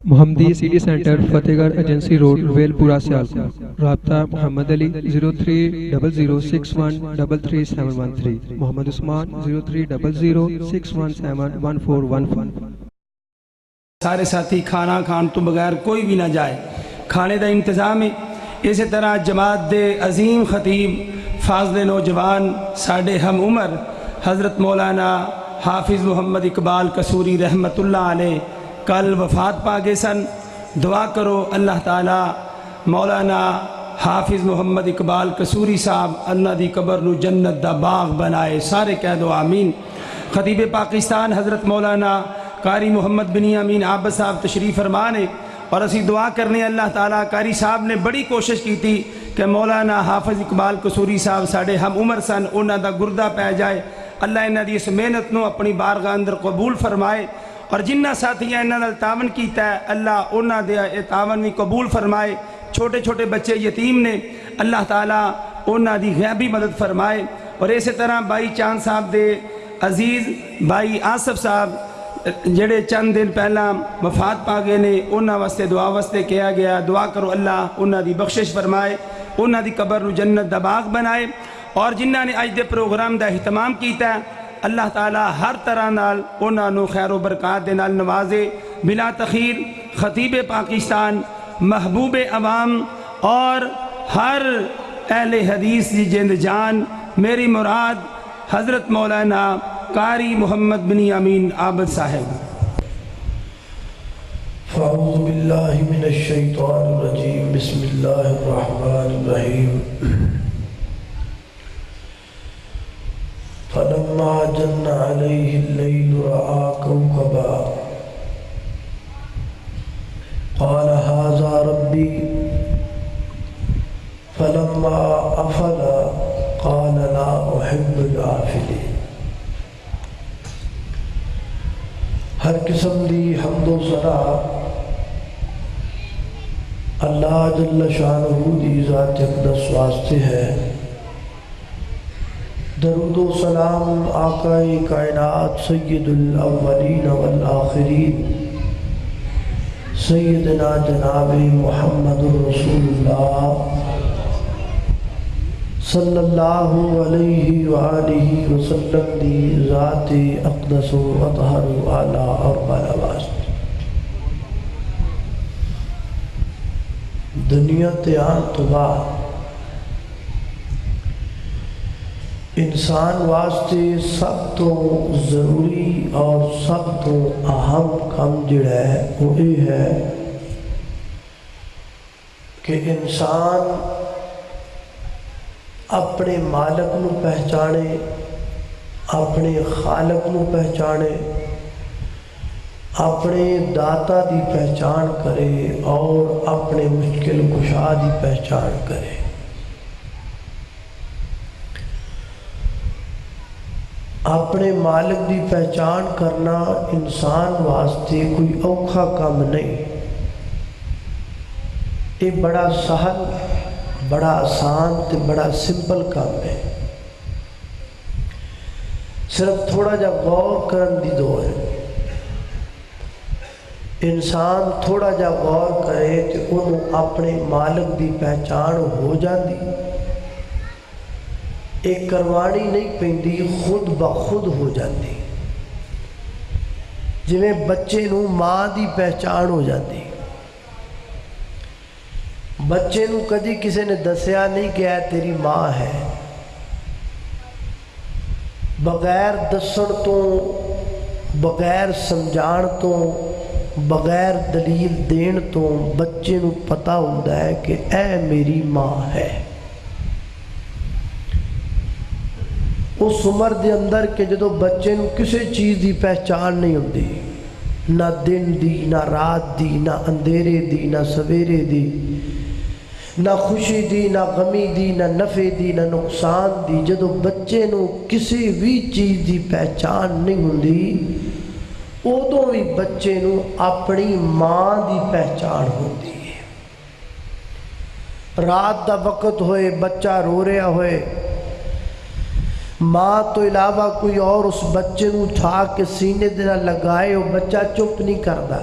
محمدی city centre فتح گڑھ agency road well پورہ سیالکوٹ. رابطہ محمد علی 0300613373 محمد عثمان 030061711415. سارے ساتھی کھانا کھان تو بغیر کوئی بھی نہ جائے، کھانے دا انتظام ہے. اسی طرح جماعت دے عظیم خطیب فاضل نوجوان ساڈے ہم عمر حضرت مولانا حافظ محمد اقبال قصوری رحمت اللہ علیہ کل وفات پا گئے سن. دعا کرو اللہ تعالی مولانا حافظ محمد اقبال قصوری صاحب اللہ دی قبر نو جنت دا باغ بنائے. سارے کہہ دو آمین. خطیب پاکستان حضرت مولانا قاری محمد بنیامین عابد صاحب تشریف فرمانے اور اسی دعا کرنے اللہ تعالیٰ. قاری صاحب نے بڑی کوشش کی تھی کہ مولانا حافظ اقبال قصوری صاحب ساڑھے ہم عمر سن، انہاں دا گردہ پہ جائے. اللہ انہاں دی اس محنت نو اپنی بارگاہ اندر قبول فرمائے، اور جنہ ساتھیاں انہاں نال تعاون کیتا ہے اللہ انہاں دے تعاون بھی قبول فرمائے. چھوٹے چھوٹے بچے یتیم نے، اللہ تعالیٰ انہاں دی غیبی مدد فرمائے. اور اسی طرح بھائی چاند صاحب دے عزیز بھائی آصف صاحب جڑے چند دن پہلا وفات پا گئے نے، انہاں واسطے دعا واسطے کیا گیا. دعا کرو اللہ انہاں دی بخشش فرمائے، انہاں دی قبر نو جنت دا باغ بنائے. اور جنہاں نے اج دے پروگرام دا اہتمام کیتا ہے اللہ تعالیٰ ہر طرح نال انہاں نو خیر و برکات دے نال نوازے. بلا تخیر خطیب پاکستان، محبوب عوام اور ہر اہل حدیث دی جند جان میری مراد حضرت مولانا قاری محمد بنیامین عابد صاحب. فاعوذ باللہ من الشیطان الرجیم. بسم اللہ الرحمن الرحیم. فلما جن علیہ اللیل رأى کوكبا قال هذا ربی فلما افل قال لا احب الآفلین. ہر قسم دی حمد و ثنا اللہ جل شانہ دی ذات اقدس واسطے ہے. درود و سلام آقا کائنات سید الاولین والآخرین سیدنا جناب محمد رسول اللہ صلی اللہ علیہ وآلہ وسلم دی ذات اقدس و اطہر و اعلیٰ اور بالا واسطے. دنیا تے آن تو بعد انسان واسطے سب تو ضروری اور سب تو اہم کام جڑا ہے وہ یہ ہے کہ انسان اپنے مالک نو پہچانے، اپنے خالق نو پہچانے، اپنے داتا دی پہچان کرے اور اپنے مشکل کشا دی پہچان کرے. اپنے مالک دی پہچان کرنا انسان واسطے کوئی اوکھا کام نہیں. یہ بڑا سہل، بڑا آسان تے بڑا سمپل کام ہے. صرف تھوڑا جا غور کرن دی دور ہے. انسان تھوڑا جا غور کرے تو انہوں اپنے مالک دی پہچان ہو جاندی. ایک کروانی نہیں پیندی، خود بخود ہو جاندی. جویں بچے نو ماں دی پہچان ہو جاندی. بچے نو کدی کسی نے دسیا نہیں کہ اے تیری ماں ہے. بغیر دسن تو، بغیر سمجھان تو، بغیر دلیل دین تو بچے نو پتہ ہوتا ہے کہ اے میری ماں ہے. اس عمر دے اندر کہ جدو بچے نو کسی چیز دی پہچان نہیں ہوتی، نہ دن دی، نہ رات دی، نہ اندھیرے دی، نہ سویرے دی، نہ خوشی دی، نہ غمی دی، نہ نفع دی، نہ نقصان دی. جدو بچے نو کسی بھی چیز دی پہچان نہیں ہوتی ادو بھی بچے نو اپنی ماں دی پہچان ہوتی ہے. رات دا وقت ہوئے، بچہ رو رہا ہوئے، ماں تو علاوہ کوئی اور اس بچے نو اٹھا کے سینے دے نال لگائے وہ بچہ چپ نہیں کرتا.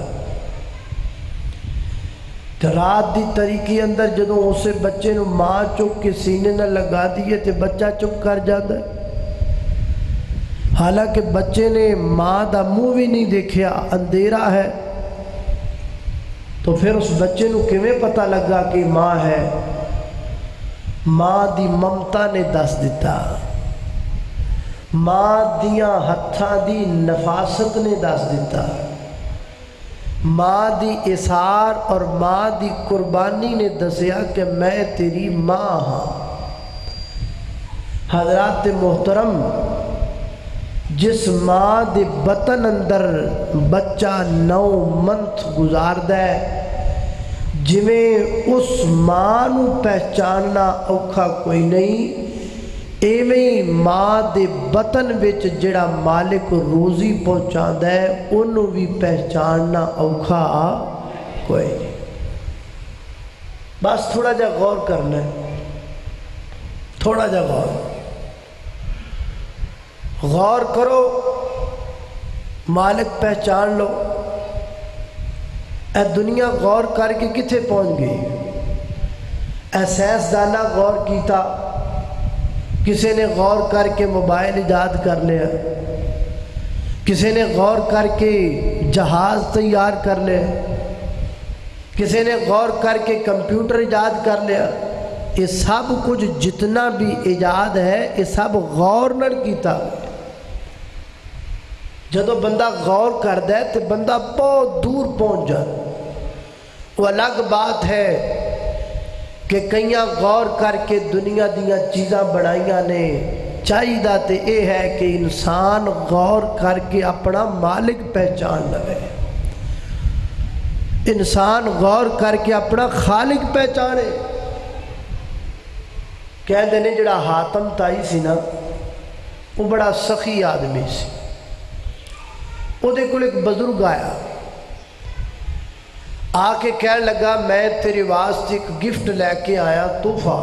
تو رات دی طریقے اندر جدوں اسے بچے نو ماں چک کے سینے نہ لگا دیے تو بچہ چپ کر جاتا ہے، حالانکہ بچے نے ماں دا منہ بھی نہیں دیکھیا، اندھیرا ہے، تو پھر اس بچے نو کیویں پتہ لگا کہ ماں ہے؟ ماں دی ممتا نے دس دیتا، ماں دیاں ہتھاں دی نفاست نے دس دیتا، ماں دی اثار اور ماں دی قربانی نے دسیا کہ میں تیری ماں ہاں۔ حضرات محترم، جس ماں دے بطن اندر بچہ 9 منتھ گزاردا ہے، جویں اس ماں نو پہچاننا اوکھا کوئی نہیں، ایویں ماں دے بطن وچ جڑا مالک روزی پہنچاندا ہے انہوں بھی پہچاننا اوکھا کوئی نہیں۔ بس تھوڑا جا غور کرنا ہے، تھوڑا جا غور کرو، مالک پہچان لو۔ اے دنیا غور کر کے کتھے پہنچ گئی؟ اے سائنسدانہ غور کیتا، کسی نے غور کر کے موبائل ایجاد کر لیا، کسی نے غور کر کے جہاز تیار کر لیا، کسی نے غور کر کے کمپیوٹر ایجاد کر لیا۔ یہ سب کچھ جتنا بھی ایجاد ہے یہ سب غور نہ کیتا۔ جدو بندہ غور کردا ہے تو بندہ بہت دور پہنچ جائے۔ وہ الگ بات ہے کہ کئیاں غور کر کے دنیا دیاں چیزاں بنائیاں نے، چاہیے تے اے ہے کہ انسان غور کر کے اپنا مالک پہچان لے، انسان غور کر کے اپنا خالق پہچانے۔ کہندے نے جڑا حاتم تائی سی نا، وہ بڑا سخی آدمی سی، وہ دے کول ایک بزرگ آ کے کہنے لگا میں تیرے واسطے ایک گفٹ لے کے آیا، تحفہ۔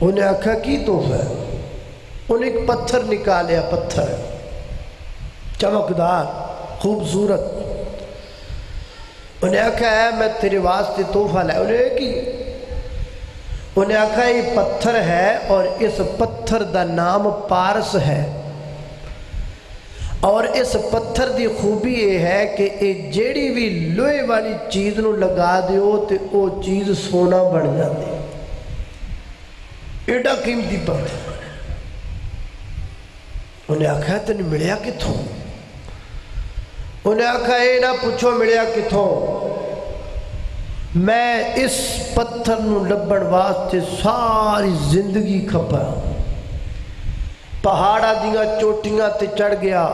انہیں آکھا کی تحفہ ہے؟ انہیں ایک پتھر نکالیا، پتھر چمکدار خوبصورت۔ انہیں آکھا ہے میں تیرے واسطے تحفہ لے، انہیں آکھا یہ پتھر ہے اور اس پتھر دا نام پارس ہے، اور اس پتھر دی خوبی یہ ہے کہ یہ جیڑی بھی لوہے والی چیز نو لگا دیو تے وہ چیز سونا بن جاتی، ایڈا قیمتی پتھر۔ انہیں آکھا تین ملیا کتھوں؟ انہیں آکھا یہ نہ پوچھو ملیا کتھوں، میں اس پتھر نو لبن واسطے ساری زندگی کھپا، پہاڑا دیاں چوٹیاں تے چڑھ گیا،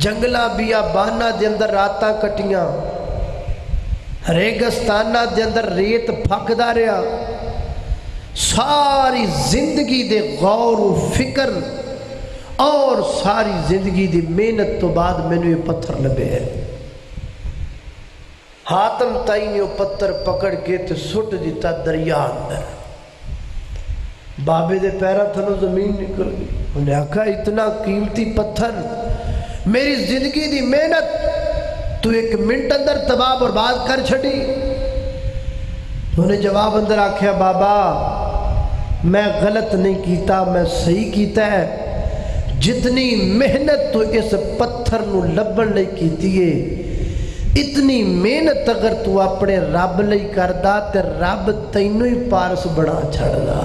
جنگلاں بیاباناں دے اندر راتاں کٹیاں، ریگستانہ دے اندر ریت پھکدا رہا، ساری زندگی دے غور و فکر اور ساری زندگی دی محنت تو بعد میں نے یہ پتھر لبے ہے۔ حاتم تائی نے وہ پتھر پکڑ کے تے سٹ دیتا دریا اندر، بابے دے پیرا تھنو زمین نکل گئی۔ انہیں آکھا اتنا قیمتی پتھر، میری زندگی دی محنت تو ایک منٹ اندر تباہ برباد کر چھڑی۔ انہیں جواب اندر آکھیا بابا میں غلط نہیں کیتا، میں صحیح کیتا ہے، جتنی محنت تو اس پتھر نو لبن لئی کیتی ہے، اتنی محنت اگر تو اپنے رب لئی کردا تے رب تینوں ہی پارس بنا چھڑدا،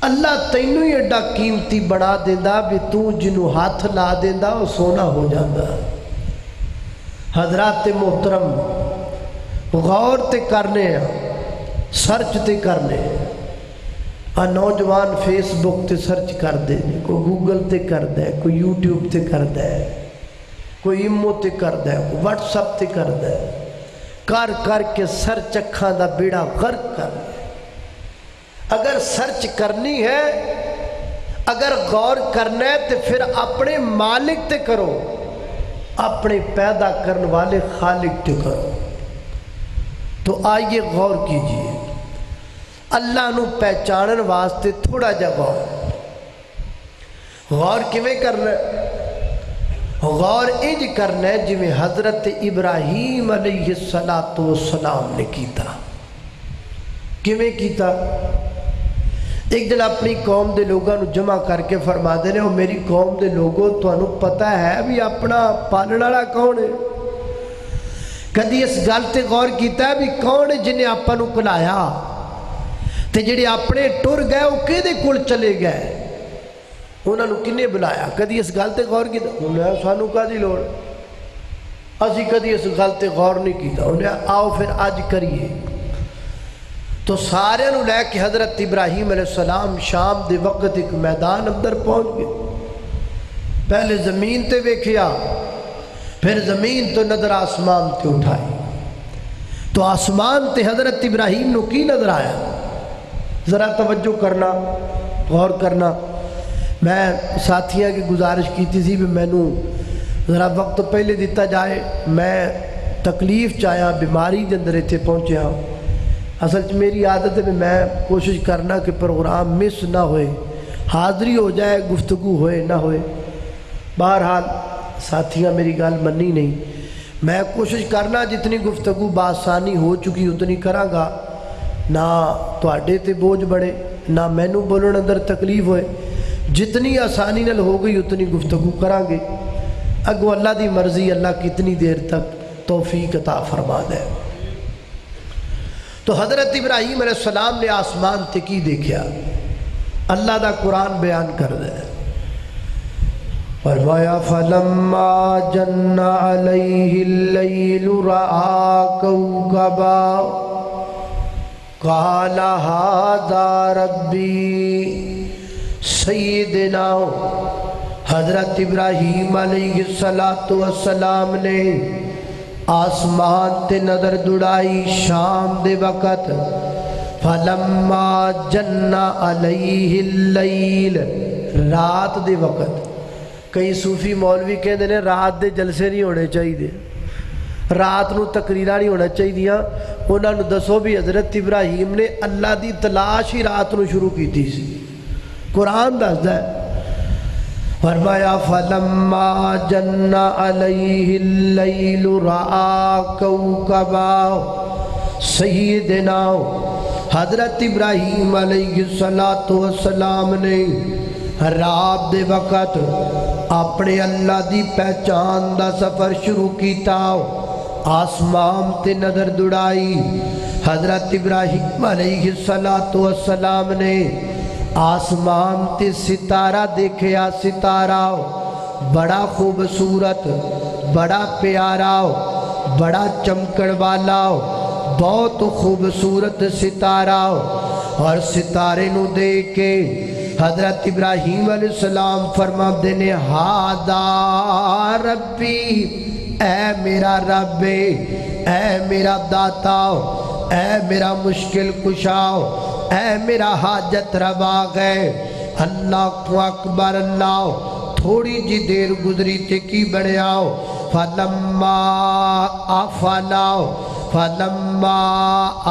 اللہ تینوں ہی ایڈا قیمتی بنا دیندا بھی تو جنوں ہاتھ لا دیندا وہ سونا ہو جاندا۔ حضرات محترم غور تے کرنے ہیں، سرچ تے کرنے ہیں۔ نوجوان فیس بک تے سرچ کر دے، کوئی گوگل تے کر دے، کوئی یوٹیوب تے کر دے، کوئی ایمو تے کر دے، کوئی واٹس اپ تے کر دے، کر کے سرچ اکھاں دا بیڑا غرق کر دے۔ اگر سرچ کرنی ہے، اگر غور کرنا ہے تو پھر اپنے مالک تے کرو، اپنے پیدا کرنے والے خالق تے کرو۔ تو آئیے غور کیجئے، اللہ نو پہچانن واسطے تھوڑا جا غور کیویں کرنا ہے؟ غور انج کرنا ہے جویں حضرت ابراہیم علیہ السلام نے کیتا. کیویں کیتا؟ ایک دن اپنی قوم دے لوگاں نو جمع کر کے فرما دے نے، او میری قوم دے لوگوں تانوں پتہ ہے بھی اپنا پالن والا کون ہے؟ کدی اس گل تے غور کیتا ہے بھی کون ہے جنہیں آپاں نو کلایا تے جڑے اپنے ٹر گئے وہ کدے کول چلے گئے؟ انہوں نے کنے بلایا؟ کدی اس گل تے غور کیتا؟ انہیں سانو کدی لوڑ، اسی کدی اس گل تے غور نہیں کیتا. انہیں آؤ پھر اج کریے. تو سارے نو لے کے حضرت ابراہیم علیہ السلام شام دے وقت ایک میدان اندر پہنچ گئے. پہلے زمین تے ویکھیا، پھر زمین تو نظر آسمان تے اٹھائی. تو آسمان تے حضرت ابراہیم نو کی نظر آیا؟ ذرا توجہ کرنا، غور کرنا. میں ساتھیاں کی گزارش کیتی تھی بھی مینوں ذرا وقت پہلے دیتا جائے. میں تکلیف چاہیا، بیماری دے اندر ایتھے پہنچیا. اصل میری عادت ہے کہ میں کوشش کرنا کہ پروگرام مس نہ ہوئے، حاضری ہو جائے، گفتگو ہوئے نہ ہوئے. بہرحال ساتھیاں میری گل منی نہیں. میں کوشش کرنا جتنی گفتگو بآسانی ہو چکی اتنی کراں گا، نہ تواڈے تے بوجھ بڑے نہ مینوں بولن اندر تکلیف ہوئے. جتنی آسانی نال ہو گئی اتنی گفتگو کراں گے. اگوں اللہ دی مرضی، اللہ کتنی دیر تک توفیق عطا فرما دے. تو حضرت ابراہیم علیہ السلام نے آسمان تے کی دیکھا؟ اللہ دا قرآن بیان کر دے. فرمایا فلما جن علیہ اللیل رآ کوکبا قال ھذا ربی. سیدنا حضرت ابراہیم علیہ السلام نے آسمان تے نظر دوڑائی شام دے وقت. فلما جن علیہ اللیل، رات دے وقت. کئی صوفی مولوی کہندے نے رات دے جلسے نہیں ہونے چاہیے، رات نو تقریراں نہیں ہونا چاہیے. انہاں نو دسو بھی حضرت ابراہیم نے اللہ دی تلاش ہی رات نو شروع کیتی سی. قرآن دسدا ہے. فرمایا فلما جن علیہ اللیل رآ کوکبا. سیدنا حضرت ابراہیم علیہ السلام نے رات دے وقت اپنے اللہ دی پہچان دا سفر شروع کیتا. آسمان تے نظر دوڑائی. حضرت ابراہیم علیہ السلام نے آسمان تے ستارہ دیکھیا. ستارہ بڑا خوبصورت، بڑا پیارا، بڑا چمکڑ والا، بہت خوبصورت ستارہ. اور ستارے نو دیکھ کے حضرت ابراہیم علیہ السلام فرما دینے ھذا ربی، اے میرا رب، اے میرا داتا، اے میرا مشکل کشاؤ، اے میرا حاجت روا ہے. اللہ اکبر. اللہ تھوڑی جی دیر گزری تے کی بڑھیاؤ. فلما افلاؤ، فلما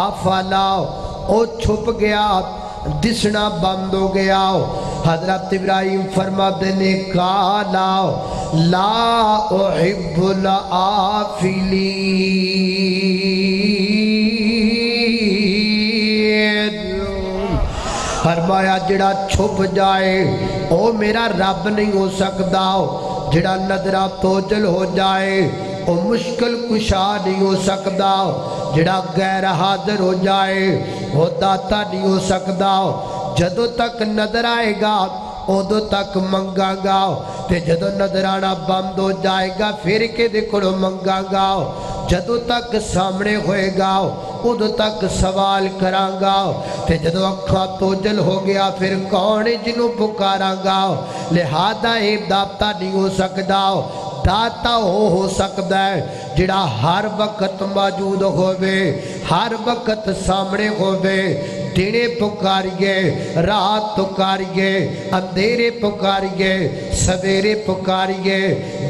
افلاؤ، او چھپ گیا، دسنا بند ہو گیا. حضرت ابراہیم فرما دینے قالا لا احب الآفلین. فرمایا جڑا چھپ جائے او میرا رب نہیں ہو سکتا. جڑا نظرہ توجل ہو جائے او مشکل کشا نہیں ہو سکتا. جڑا غیر حاضر ہو جائے وہ داتا نہیں ہو سکتا. جدو تک نظر آئے گا ادو تک منگا گا، تے جدو نظر آنا بند ہو جائے گا پھر کے دیکھو منگا گا. جدو تک سامنے ہوئے گا ادو تک سوال کراں گا، تے جدو اکھاں توجل ہو گیا پھر کون جنوں پکاراں گا. لہذا اے داتا نہیں ہو سکتا. داتا ہو سکتا ہے جڑا ہر وقت موجود ہوئے، ہر وقت سامنے ہوئے. دنے پکاریے، رات پکاریے، اندھیرے پکاریے، سویرے پکاریے،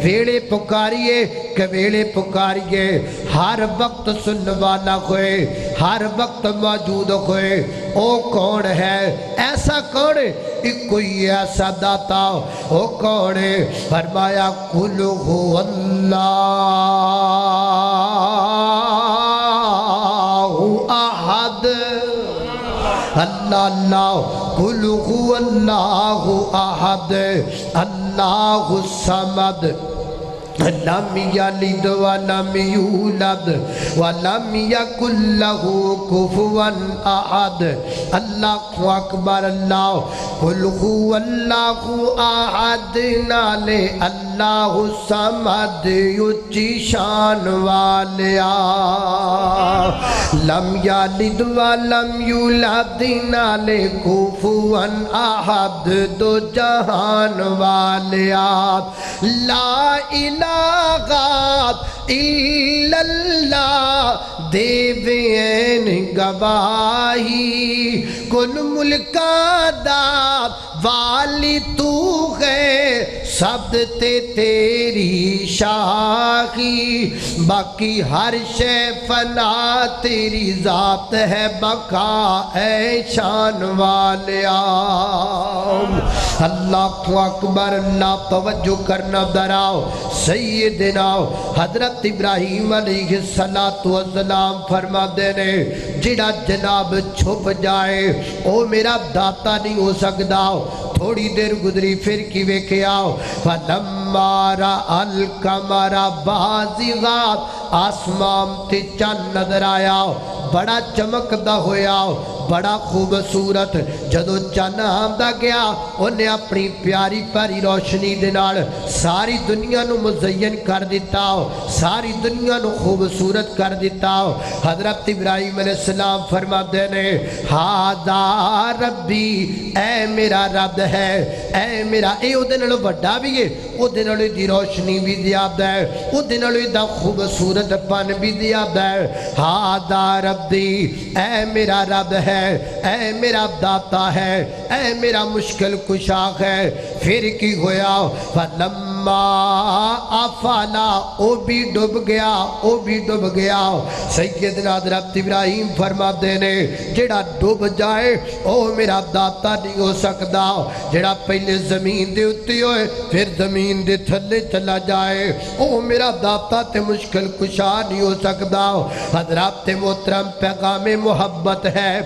ویڑے پکاریے، کویڑے پکاریے، ہر وقت سننے والا ہوئے، ہر وقت موجود ہوئے. او کون ہے؟ ایسا کون ہے؟ ایک کوئی ایسا داتا وہ کون ہے؟ فرمایا قل هو اللہ احد اللہ اللہ قل هو اللہ احد اللہ الصمد لم یلد ولم یولد ولم یکن له کفوا احد اللہ اکبر اللہ قل هو اللہ احد نالے اللہ الصمد اچھی شان والیا لم یلد ولم یولد نالے کفوا احد دو جہان والیا لا الہ الا اللہ دیوین گواہی کل ملکا دا والی تو ہے سبد تے تیری شاخی باقی ہر شے فنا تیری ذات ہے بقا اے شان والیا اللہ اکبر اللہ توجہ کرنا دراؤ سیدنا حضرت ابراہیم علیہ السلام فرما دینے جڑا جناب چھپ جائے او میرا داتا نہیں ہو سکتا تھوڑی دیر گزری پھر کی ویکھے آؤ فَلَمَّا رَأَى الْقَمَرَ بَازِغًا آسمان تے چاند نظر آیا بڑا چمکدا ہویا بڑا خوبصورت جدو چاند آمدا گیا انہیں اپنی پیاری پیاری روشنی دے نال ساری دنیا نو مزین کر دیتا ساری دنیا نو خوبصورت کر دیتا حضرت ابراہیم علیہ السلام فرما دینے ہاذا ربی اے میرا رب ہے اے میرا اے او دے نالوں بڑا بھی ہے او دے نالوں دی روشنی بھی زیادہ ہے او دے نالوں دا خوبصورت پن بھی زیادہ ہے ہاذا ربی اے میرا رب ہے اے میرا داتا ہے اے میرا مشکل کشا ہے پھر کی ہویا فلما افالا او بھی ڈوب گیا او بھی ڈوب گیا سیدنا حضرت ابراہیم فرما دینے جڑا ڈوب جائے او میرا داتا نہیں ہو سکتا جڑا پہلے زمین دے اتی ہوئے پھر زمین دے تھلے چلا جائے او میرا داتا تے مشکل کشا نہیں ہو سکتا حضرات محترم پیغام محبت ہے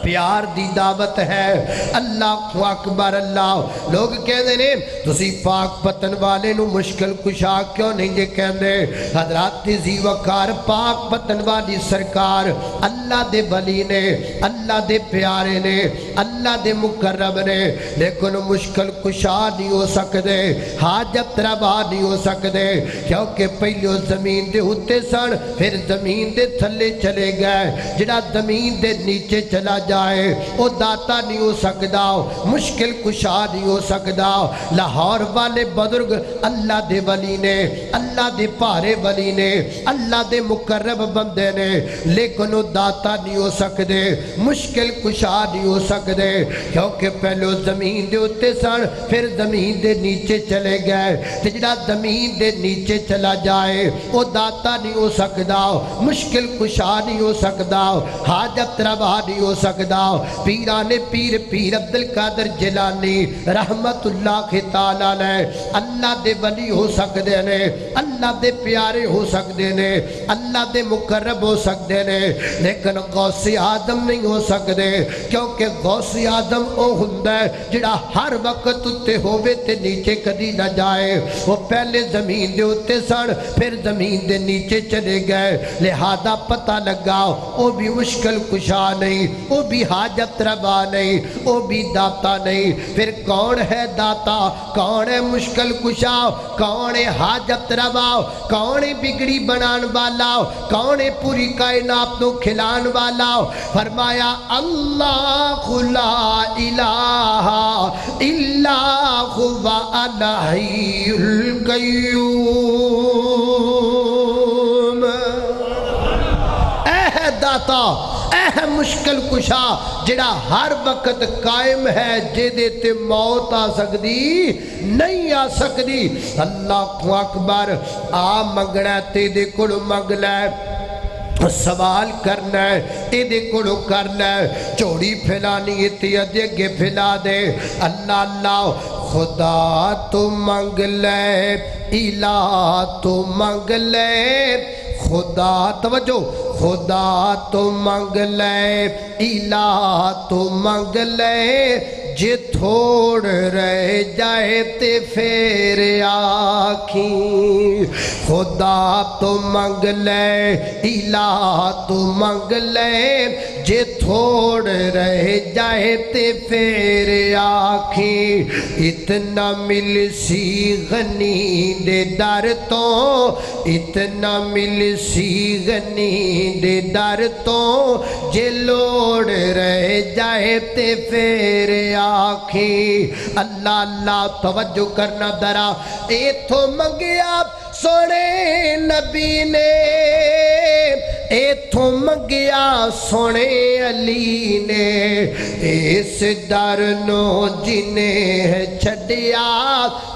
پیار دی دعوت ہے اللہ اکبر اللہ لوگ کہندے نے تسی پاک پتن والے نو مشکل کشا کیوں نہیں یہ کہندے حضرات ذی وقار پاک پتن والی سرکار اللہ دے ولی نے اللہ دے پیارے نے اللہ دے مقرب نے لیکن مشکل کشا نہیں ہو سکتے حاجت روا نہیں ہو سکتے کیونکہ پہلے زمین دے ہوتے سن پھر زمین دے تھلے چلے گئے جڑا زمین دے نیچے چلا جائے او داتا نہیں ہو سکتا مشکل کشا نہیں ہو سکتا لاہور والے بزرگ اللہ دے ولی نے اللہ دے پارے ولی نے اللہ دے مقرب بندے نے لیکن وہ داتا نہیں ہو سکتے مشکل کشا نہیں ہو سکتے کیونکہ پہلو زمین دے اتے سن پھر زمین دے نیچے چلے گئے جڑا زمین دے نیچے چلا جائے وہ داتا نہیں ہو سکتا مشکل کشا نہیں ہو سکتا حاجت روا نہیں ہو سکتا پیران پیر پیر عبدالقادر جیلانی رحمت اللہ تعالیٰ نے اللہ دے ولی ہو سکتے ہیں اللہ دے پیارے ہو سکتے ہیں اللہ دے مقرب ہو سکتے ہیں لیکن غوث آدم نہیں ہو سکتے کیونکہ غوث آدم او ہوندا ہے جڑا ہر وقت اتے ہووے تے نیچے کدی نہ جائے وہ پہلے زمین دے اتے سن پھر زمین دے نیچے چلے گئے لہذا پتہ لگا وہ بھی مشکل کشا نہیں وہ بھی حاجت روا نہیں وہ بھی داتا نہیں پھر کون ہے داتا کون ہے مشکل کشا کون ہے حاجت روا کون ہے بگڑی بنان والا کون ہے پوری کائنات کو کھلان والا فرمایا اللہ لا الہ الا هو الحی القیوم اے داتا اے مشکل کشا جڑا ہر وقت قائم ہے جیدے تے موت آ سکتی نہیں آ سکتی اللہ اکبر آ منگنا تے دے کل منگ لے سوال کرنا ہے ایدے کڑو کرنا ہے چوڑی پھیلانی تی اگے پھیلا دے اللہ اللہ خدا تو منگ لے الہ تو منگ لے خدا توجہ خدا تو منگ لے الہ تو منگ لے جے تھوڑ رہ جائے تے پھر آکھیں خدا تو منگ لے الہ تو منگ لے جے تھوڑ رہ جائے تے پھر آکھیں اتنا مل سی غنی دے در تو اتنا مل سی غنی دے در تو جے لوڑ رہ جائے تے پھر آکھیں اللہ اللہ توجہ کرنا درا ایتھو منگیا سونے نبی نے ایتھو منگیا سونے علی نے اس در نو جنہیں چھڑیا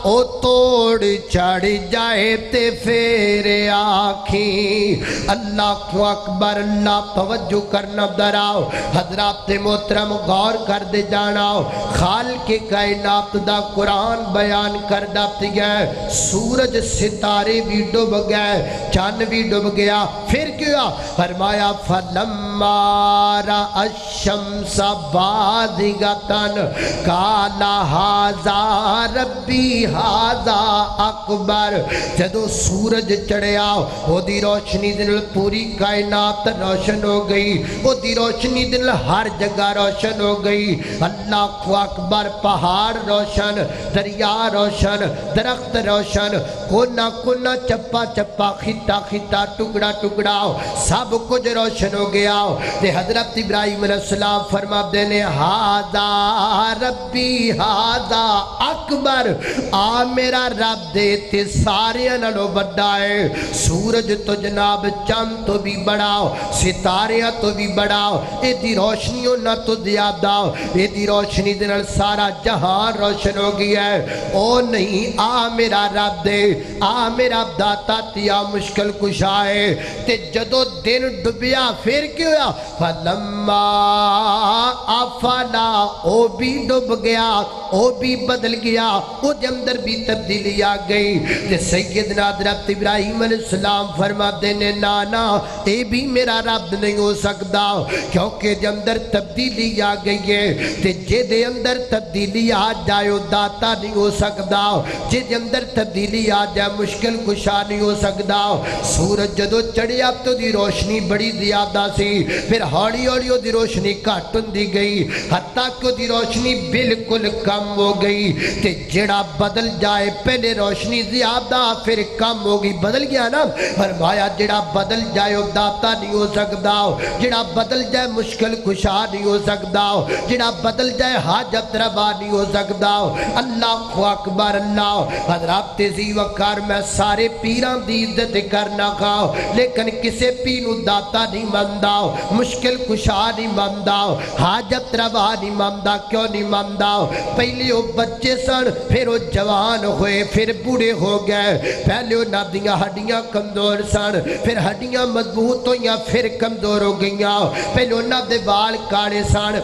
او توڑ چڑھ جائے تے پھر آکھیں اللہ کو اکبر اللہ توجہ کرنا دراؤ حضرات محترم غور کر دے جاناؤ خالق کائنات دا قرآن بیان کر داتی ہے سورج ستارے بھی ڈوب گئے چاند بھی ڈوب گیا پھر کیا فرمایا فَلَمَّا رَأَ الشَّمْسَ بَازِغَةً قَالَ هَذَا رَبِّي هَذَا أَكْبَرُ جدو سورج چڑھیا وہ دی روشنی دل پوری کائنات روشن ہو گئی وہ دی روشنی دل ہر جگہ روشن ہو گئی اللہ کو اکبر پہاڑ روشن دریا روشن درخت روشن کونا کونا چپا چپا خطہ خطہ ٹکڑا ٹکڑا سب کچھ روشن ہو گیا تے حضرت ابراہیم علیہ السلام فرما دینے ہاذا ربی ہاذا اکبر آ میرا رب دے تے سارے نالوں بڑا ہے سورج تو جناب چاند تو بھی بڑاؤ ستاریاں تو بھی بڑاؤ اے دی روشنیوں نہ تو زیادہ اے دی روشنی دے نال سارا جہان روشن ہو گیا ہے او نہیں آ میرا رب دے آ میرا داتا تیا مشکل کشائے تے جدو دن ڈبیا پھر کیوں یا فَلَمَّا آفَلَا او بھی ڈب گیا او بھی بدل گیا او دے اندر بھی تبدیلی آ گئی تے سیدنا حضرت ابراہیم علیہ السلام فرما دینے نانا اے بھی میرا رب نہیں ہو سکتا کیونکہ دے اندر تبدیلی آ گئی ہے تے جے دے اندر تبدیلی آ جائے داتا نہیں ہو سکتا جے دے اندر تبدیلی آ جائے مشکل کشا نہیں ہو سکتا سورج جدو چڑھیا تو دی روشنی بڑی زیادہ سی پھر ہاڑی ہاڑی دی روشنی کاٹن دی گئی حتیٰ کہ دی روشنی بالکل کم ہو گئی تے جڑا بدل جائے پہلے روشنی زیادہ پھر کم ہو گئی بدل گیا نا فرمایا جڑا بدل جائے داتا نہیں ہو سکتا جڑا بدل جائے مشکل کشا نہیں ہو سکتا جڑا بدل جائے حاجت روا نہیں ہو سکتا اللہ کو اکبر اللہ حضرات تیزی وقار میں سارے پیران دی عزت کرنا کھاؤ لیکن کسے پینو داتا نہیں منداؤ مشکل کشا نہیں منداؤ حاجت روا نہیں مندہ کیوں نہیں منداؤ پہلے وہ بچے سن پھر وہ جوان ہوئے پھر بوڑے ہو گئے پہلے وہ نادیاں ہڈیاں کمزور سن پھر ہڈیاں مضبوط ہوئیاں پھر کمزور ہو گئیاں پہلے وہ نادے بال کاڑے سن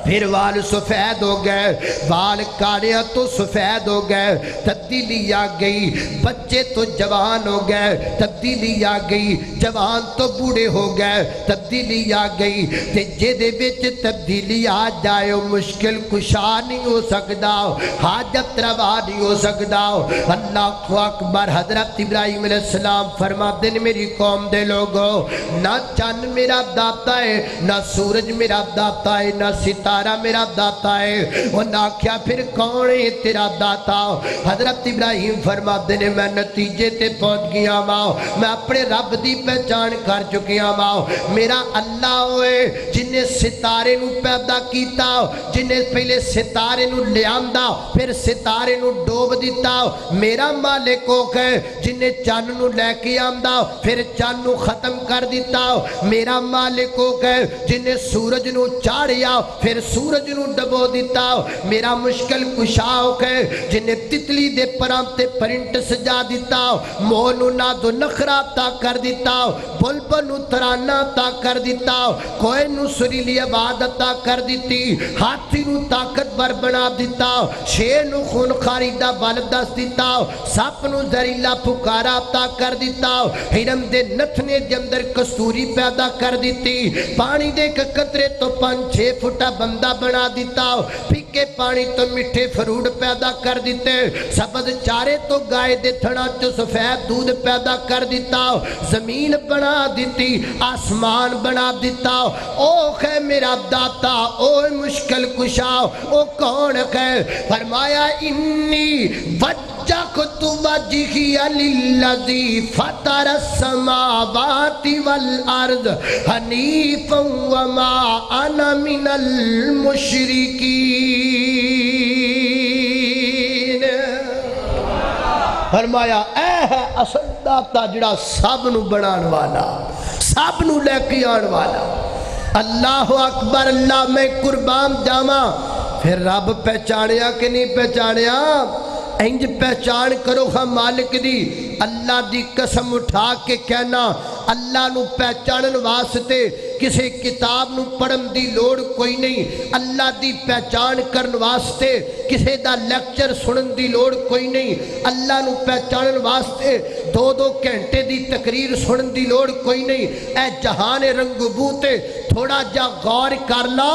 پھر وال سفید ہو گئے وال کاڑیاں تو سفید ہو گئے تبدیلی آ گئی بچے تو جوان ہو گئے تبدیلی آ گئی جوان تو بوڑھے ہو گئے تبدیلی آ گئی تے جے دے وچ تبدیلی آ جائے مشکل کشا نہیں ہو سکتا حاجت روا نہیں ہو سکتا اللہ کو اکبر حضرت ابراہیم علیہ السلام فرماتے ہیں میری قوم دے لوگو نہ چاند میرا داتا ہے نہ سورج میرا داتا ہے نہ ستارہ میرا داتا ہے وہ نہ کیا پھر کون ہے تیرا داتا حضرت ابراہیم فرماتے ہیں میں نتیجے تے پہنچ گیا ماں میں اپنے رب دی پہچان کر چکیا ماں میرا اللہ ہوئے جنہیں ستارے نو پیدا کیتا جنہیں پہلے ستارے نو لے آمدا پھر ستارے نو ڈوب دیتا میرا مالک ہو گئے جنہیں چاند نو لے کے آمدا پھر چاند نو ختم کر دیتا میرا مالک ہو گئے جنہیں سورج نو چاڑیا پھر پھر سورج نو ڈبو دیتا میرا مشکل کشاؤ ہے جنہیں تتلی دے پرانتے پرنٹ سجا دیتا مونو نادو نخرا تا کر دیتا بلبل نو ترانا تا کر دیتا کوئی نو سریلی عبادت تا کر دیتی ہاتھی نو طاقت بر بنا دیتا شیر نو خون خاریدہ بال دست دیتا ساپ نو زریلا پکارا تا کر دیتا ہرم دے نتھنے دے اندر کستوری پیدا کر دیتی پانی دے قطرے تو 5-6 فٹا بندہ بنا دیتا پھکے پانی تو مٹھے فروٹ پیدا کر دیتے سبز چارے تو گائے دے تھنا جو سفید دودھ پیدا کر دیتا زمین بنا دیتی آسمان بنا دیتا او ہے میرا داتا او مشکل کشا او کون ہے فرمایا انی وجہت وجہی للذی فطر السماوات والارض حنیفا وما انا من المشرکین فرمایا اے ہے اصل داتا جڑا سب نو بنان والا سب نو لے کے آن والا اللہ اکبر اللہ میں قربان جاواں پھر رب پہچانیا کہ نہیں پہچانیا انج پہچان کرو ہم مالک دی اللہ دی قسم اٹھا کے کہنا اللہ نو پہچانن واسطے کسی کتاب نو پڑھن دی لوڑ کوئی نہیں اللہ دی پہچان کرن واسطے کسی دا لیکچر سنن دی لوڑ کوئی نہیں اللہ نو پہچانن واسطے 2-2 گھنٹے دی تقریر سنن دی لوڑ کوئی نہیں اے جہان رنگ بوتے تھوڑا جا غور کر لو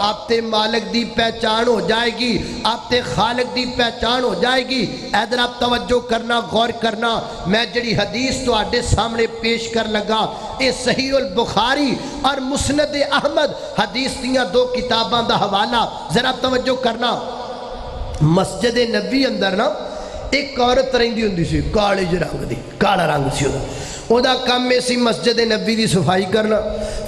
آپ تے مالک دی پہچان ہو جائے گی آپ تے خالق دی پہچان ہو جائے گی ادھر آپ توجہ کرنا غور کرنا میں جڑی حدیث تو آڈے سامنے پیش کر لگا اے صحیح البخاری اور مسند احمد حدیث دیاں 2 کتاباں دا حوالہ ذرا توجہ کرنا مسجد نبی اندر نا ایک عورت رہندی ہوندی سی کالے رنگ دی کالا رنگ سی او دا کام میں سی مسجد نبی دی صفائی کرنا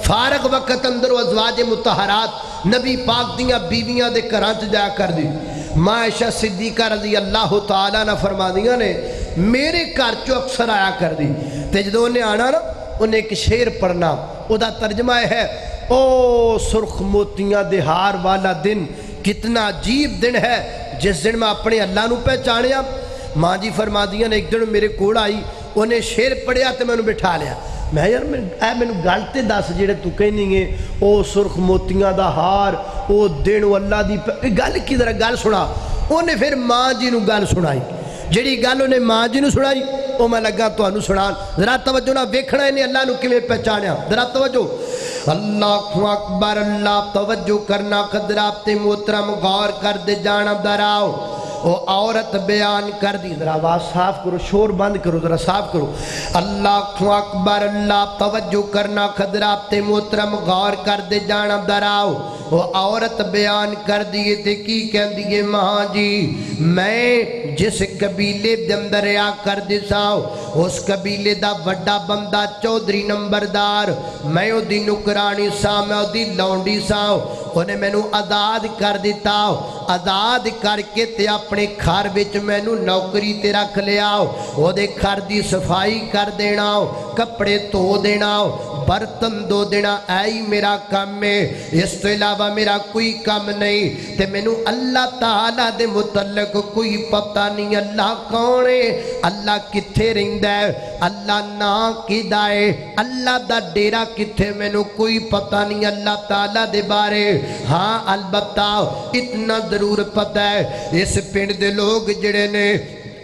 فارغ وقت اندر و ازواج متحرات نبی پاک دیاں بیویاں دے کرانچ جا کر دی ماں عائشہ صدیقہ رضی اللہ تعالیٰ نہ فرما دیاں نے میرے گھر چو اکثر آیا کر دی تے جدو انہیں آنا نا انہیں ایک شعر پڑھنا او دا ترجمہ ہے او سرخ موتیاں دے ہار والا دن کتنا عجیب دن ہے جس دن میں اپنے اللہ نو پہچانیا ماں جی فرما دیاں نے ایک دن میرے کوڑ آئی انہیں شعر پڑھیا تے میں انہوں بٹھا لیا میں یار میں گلتے دس جڑے تو کہنی ہے او سرخ موتیاں دا ہار او دن و اللہ دی گل کی ذرا گل سنا انہیں پھر ماں جی نو گل سنائی جڑی گل انہیں ماں جی نو سنائی او میں لگا تو انہوں سنان ذرا توجہ نہ ویکھنا انہیں اللہ نو کیویں پہچانیا ذرا توجہ اللہ اکبر اللہ توجہ کرنا قدرات محترم غور کر دے جانا دراؤ او عورت بیان کر دی ذرا آواز صاف کرو شور بند کرو ذرا صاف کرو اللہ اکبر اللہ توجہ کرنا خدرات محترم غور کر دے جانا دراؤ وہ عورت بیان کر دیئے تے کی کہن دیئے ماں جی میں جس قبیلے دے اندر آ کر دیساؤ اس قبیلے دا وڈا بندہ چودھری نمبردار میں او دی نکرانی سا میں او دی لونڈی ساؤ انہیں میں نو آزاد کر دیتا آزاد کر کے تے اپنے گھر وچ میں نو نوکری تے رکھ لیا او دے گھر دی صفائی کر دینا کپڑے تو دینا برتن دو دینا آئی میرا کام میں اس تو علاوہ میرا کوئی کام نہیں تے میں نو اللہ تعالیٰ دے متعلق کوئی پتہ نہیں اللہ کون ہے اللہ کتھے رہندا ہے اللہ نا کی دائے اللہ دا ڈیرا کتھے میں نو کوئی پتہ نہیں اللہ تعالیٰ دے بارے ہاں البتہ اتنا ضرور پتہ ہے اس پنڈ دے لوگ جڑے نے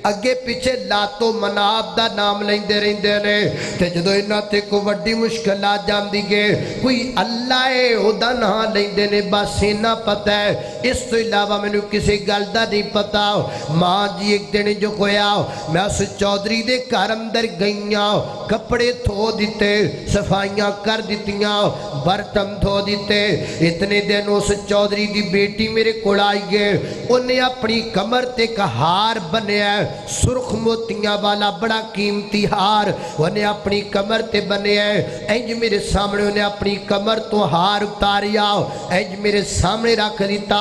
اگے پیچھے لاتو مناب دا نام لیندے رہندے نے تے جدو انہاں تے کو وڈی مشکل آ جاندی گے کوئی اللہ ہے او دا نام لیندے نے بس انہاں پتہ ہے اس تو علاوہ میں نے کسی گل دا نہیں پتا ماں جی ایک دن جو کویا میں اس چودھری دے گھر اندر گئیاں کپڑے دھو دیتے صفائیاں کر دیتیاں برتن دھو دیتے اتنے دن اس چودھری دی بیٹی میرے کول آئی گئے انہیں اپنی کمر تے کا ہار بنیا ہے سرخ موتیاں والا بڑا قیمتی ہار انہیں اپنی کمر تے بنے ہیں اینج میرے سامنے انہیں اپنی کمر تو ہار اتاریا اینج میرے سامنے رکھ دیتا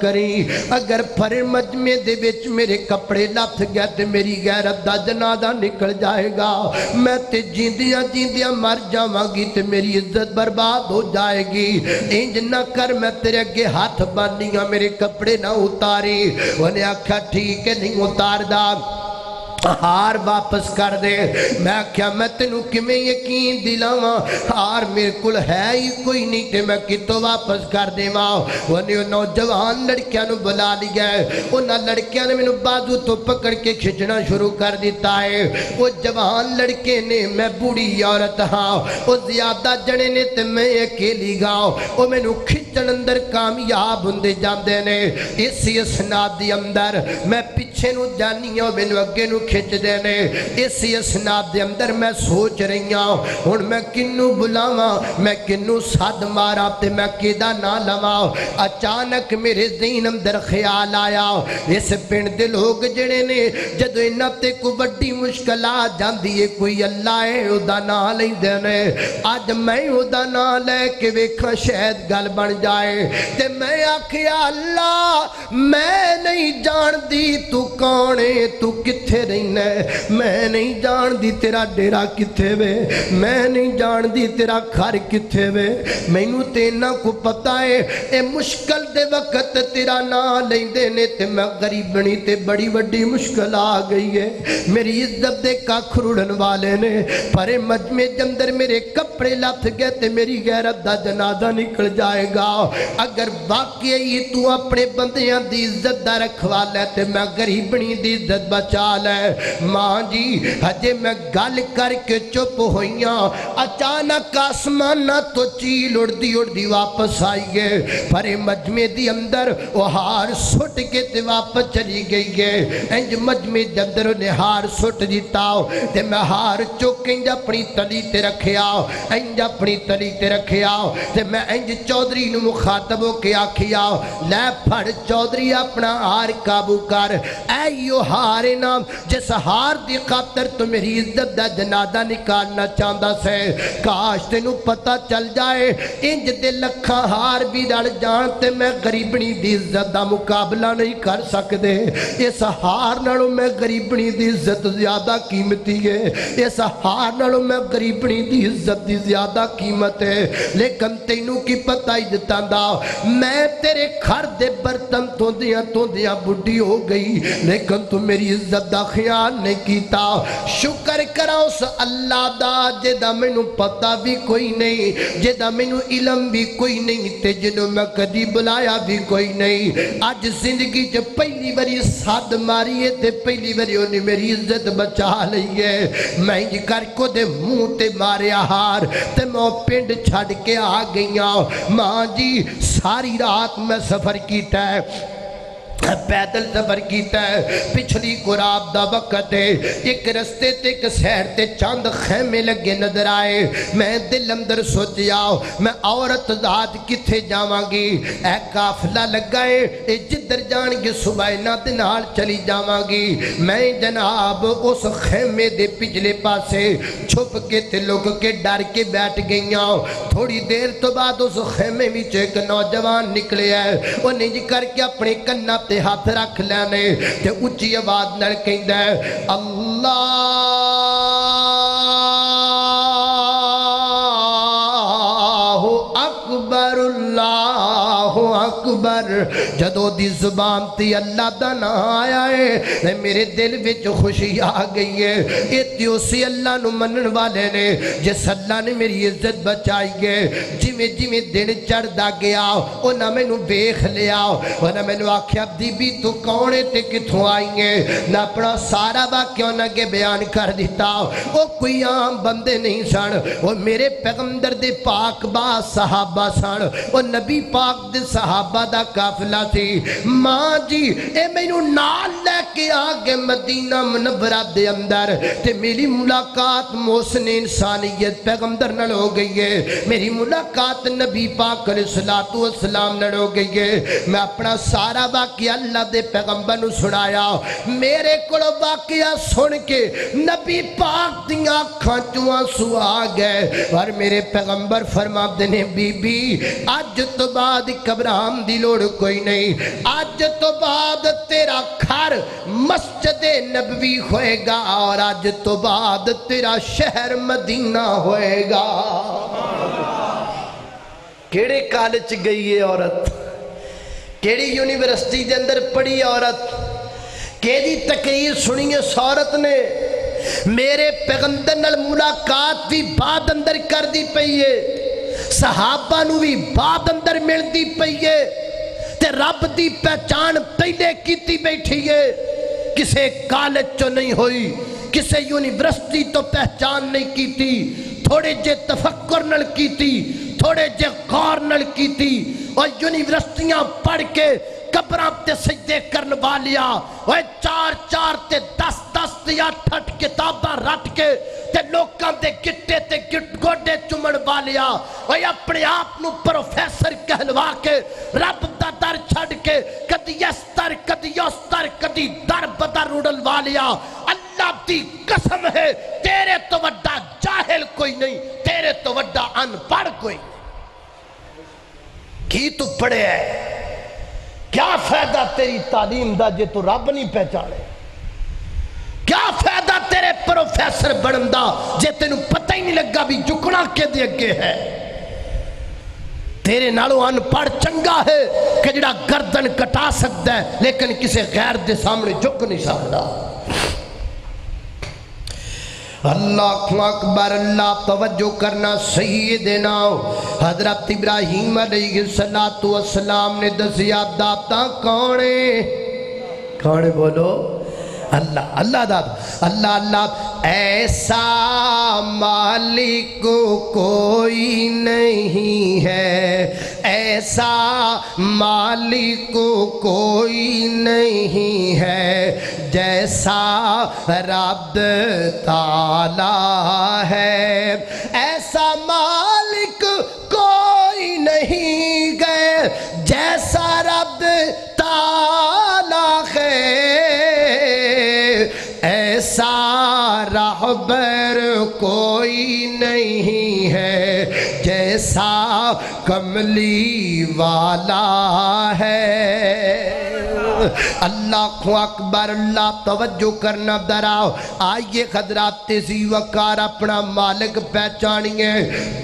کریں اگر پھر مجمع دے وچ میرے کپڑے لتھ گئے تے میری غیرت دا جنازہ نکل جائے گا میں تے جیندیاں جیندیاں مر جاواں گی تے میری عزت برباد ہو جائے گی انج نہ کر میں تیرے اگے ہاتھ بانیاں میرے کپڑے نہ اتاری انہیں آکھا ٹھیک ہے نہیں اتار دا ہار واپس کر دے میں کیا میں تینوں کمیں یقین دلاواں ہار میرے کل ہے ہی کوئی نہیں تے میں کتوں واپس کر دے ماں انہیں نوجوان لڑکیاں نو بلا لیا ہے انہاں لڑکیاں نے میں بازو تو پکڑ کے کھچنا شروع کر دیتا ہے وہ جوان لڑکے نے میں بوڑھی عورت ہاں وہ زیادہ جنے نے تے میں اکیلی گاؤں وہ میں نو کھچن اندر کامیاب ہوندے جاندے نے اسی اسناد دی اندر میں پیچھے نو جانی ہوں میں نو اگے نو کھچ دینے اسی اسناد دے اندر میں سوچ رہی ہوں ہن میں کنو بلاواں میں کنو صد مارا تے میں کیدا نہ لواں اچانک میرے ذہن اندر خیال آیا اس پنڈ دے لوگ جڑے نے جدوں انہاں تے کوئی بڑی مشکل آ جاندی ہے کوئی اللہ ہے او دا نام لیندے نے اج میں او دا نام لے کے ویکھاں شاید گل بن جائے تے میں آکھیا اللہ میں نہیں جاندی تو کون ہے تو کتھے رہنا میں نہیں جان دی تیرا ڈیرا کتھے وے میں نہیں جان دی تیرا گھر کتھے وے مینوں تے نہ کو پتہ ہے اے مشکل دے وقت تیرا نام لیندے نے تے میں غریبنی تے بڑی وڈی مشکل آ گئی ہے میری عزت دے ککھ رڑن والے نے پر مجمع دے اندر میرے کپڑے لتھ گئے تے میری غیرت دا جنازہ نکل جائے گا اگر واقعی تو اپنے بندیاں دی عزت دا رکھوالا ہے تے میں غریبنی دی عزت بچا لے ماں جی ہجے میں گل کر کے چپ ہوئیاں اچانک آسمانہ تو چیل اڑ دی واپس آئی گئے پر مجمع دی اندر وہ ہار سٹ کے تے واپس چلی گئی ہے انج مجمع دی اندر انہیں ہار سٹ دیتا تے میں ہار چوک انج اپنی تلی تے رکھیا انج اپنی تلی تے رکھیا تے میں انج چودری نو مخاطب ہو کے آکھیا لے پھڑ چودری اپنا ہار قابو کر اے یو ہار نام جس ہار دی خاطر تو میری عزت دا جنازہ نکالنا چاہتا سے کاش تینوں پتہ چل جائے انج دے لکھاں ہار بھی ڈڑ جان تے میں غریبنی دی عزت دا مقابلہ نہیں کر سکدے اس ہار نالوں میں غریبنی دی عزت زیادہ قیمتی ہے اس ہار نالوں میں غریبنی دی عزت دی زیادہ قیمت ہے لیکن تینوں کی پتہ ہی دتا دا میں تیرے گھر دے برتن توندیاں بڈھی ہو گئی لیکن تو میری عزت دا خیال نہیں کیتا شکر کرا اس اللہ دا جدا مینوں پتہ بھی کوئی نہیں جدا مینوں علم بھی کوئی نہیں تے جنوں میں کدی بلایا بھی کوئی نہیں اج زندگی چ پہلی باری ساد ماری ہے تے پہلی باری انہیں میری عزت بچا لئی ہے میں انج کر کو دے منہ تے ماریا ہار تے میں پنڈ چھڈ کے آ گئیاں ماں جی ساری رات میں سفر کیتا ہے پیدل سفر کیتا ہے پچھلی قراب دا وقت ہے ایک رستے تے ایک سیر تے چاند خیمے لگے نظر آئے میں دل اندر سوچیا میں عورت ذات کتھے جاواں گی اے قافلہ لگائے اے جدر جان گے صبح نال چلی جاواں گی میں جناب اس خیمے دے پچھلے پاسے چھپ کے تے لوگ کے ڈر کے بیٹھ گئیاں تھوڑی دیر تو بعد اس خیمے وچ ایک نوجوان نکلے ہے وہ نج کر کے اپنے کنا تے ہاتھ رکھ لینے تے اچھی آواز نال کہندا ہے اللہ اکبر اللہ اکبر جدو دی زبان تی اللہ دا نہ آیا ہے میرے دل وچ خوشی آ گئی ہے ایتی اسی اللہ نو منن والے نے جس اللہ نے میری عزت بچائی ہے جویں دن چڑھدا گیا او نہ مینوں ویکھ لیا او نہ مینوں آکھیا بی بی تو کون ہے تے کتھوں آئی ہے نہ اپنا سارا واقعہ نہ کے بیان کر دیتا او کوئی عام بندے نہیں سن او میرے پیغمبر دے پاک با صحابہ سن او نبی پاک دے صحابہ دا قافلہ تھی ماں جی اے مینوں نال لے کے آگے مدینہ منورہ دے اندر تے میری ملاقات محسن انسانیت پیغمبر نال ہو گئی ہے میری ملاقات نبی پاک علیہ السلام نال ہو گئی ہے میں اپنا سارا واقعہ اللہ دے پیغمبر نو سنایا میرے کو واقعہ سن کے نبی پاک دیاں اکھاں چوں آنسو آ گئے اور میرے پیغمبر فرماتے نے بی بی اج تو بعد گھبران دی لوڑ کوئی نہیں. آج تو بعد تیرا گھر مسجد نبوی ہوئے گا اور آج تو بعد تیرا شہر مدینہ ہوئے گا. کیڑے کالج گئی ہے عورت, کیڑی یونیورسٹی دے اندر پڑھی عورت, کیڑی تقریر سنی اس عورت نے, میرے پیغمبر نال ملاقات بھی بعد اندر کر دی پئی ہے, صحابہ نو بھی بعد اندر مل دی پئی ہے, تے رب دی پہچان پہلے کیتی بیٹھی ہے. کسے کالج چو نہیں ہوئی, کسے یونیورسٹی تو پہچان نہیں کیتی, تھوڑے جے تفکر نل کیتی, تھوڑے جے غور نل کیتی, اور یونیورسٹیاں پڑھ کے قبراں تے سجدے کرن والیا, وہ 4 تے 10 یا 8 کتاباں رٹ کے تے لوکاں دے گٹے تے گوڈے چمن والیا, وہ اپنے آپ نو پروفیسر کہلوا کے رب دا در چھڑ کے کدی اس در کدی اس در کدی در بدر اڑن والیا. اللہ دی قسم ہے تیرے تو وڈا جاہل کوئی نہیں, تیرے تو وڈا ان پڑھ کوئی. کی تو پڑھے ہے, کیا فائدہ تیری تعلیم دا جے تو رب نہیں پہچانے, کیا فائدہ تیرے پروفیسر بنن دا جے تینوں پتہ ہی نہیں لگا بھی جھکنا کے دے اگے ہے. تیرے نالوں ان پڑھ چنگا ہے کہ جڑا گردن کٹا سکتا ہے لیکن کسی غیر دے سامنے جھک نہیں سکتا. اللہ اکبر, اللہ توجہ کرنا. سیدنا حضرت ابراہیم علیہ السلام نے دسیا داتا کونے, کونے بولو اللہ اللہ داتا, اللہ اللہ. ایسا مالک کوئی نہیں ہے, ایسا مالک کوئی نہیں ہے جیسا رب تعالی ہے. ایسا مالک کوئی نہیں ہے جیسا رب تعالی ہے, ایسا رہبر کوئی نہیں ہے جیسا کملی والا ہے. اللہ اکبر, اللہ توجہ کرنا. دراؤ آئیے حضرات تیزی وقار اپنا مالک پہچانیے.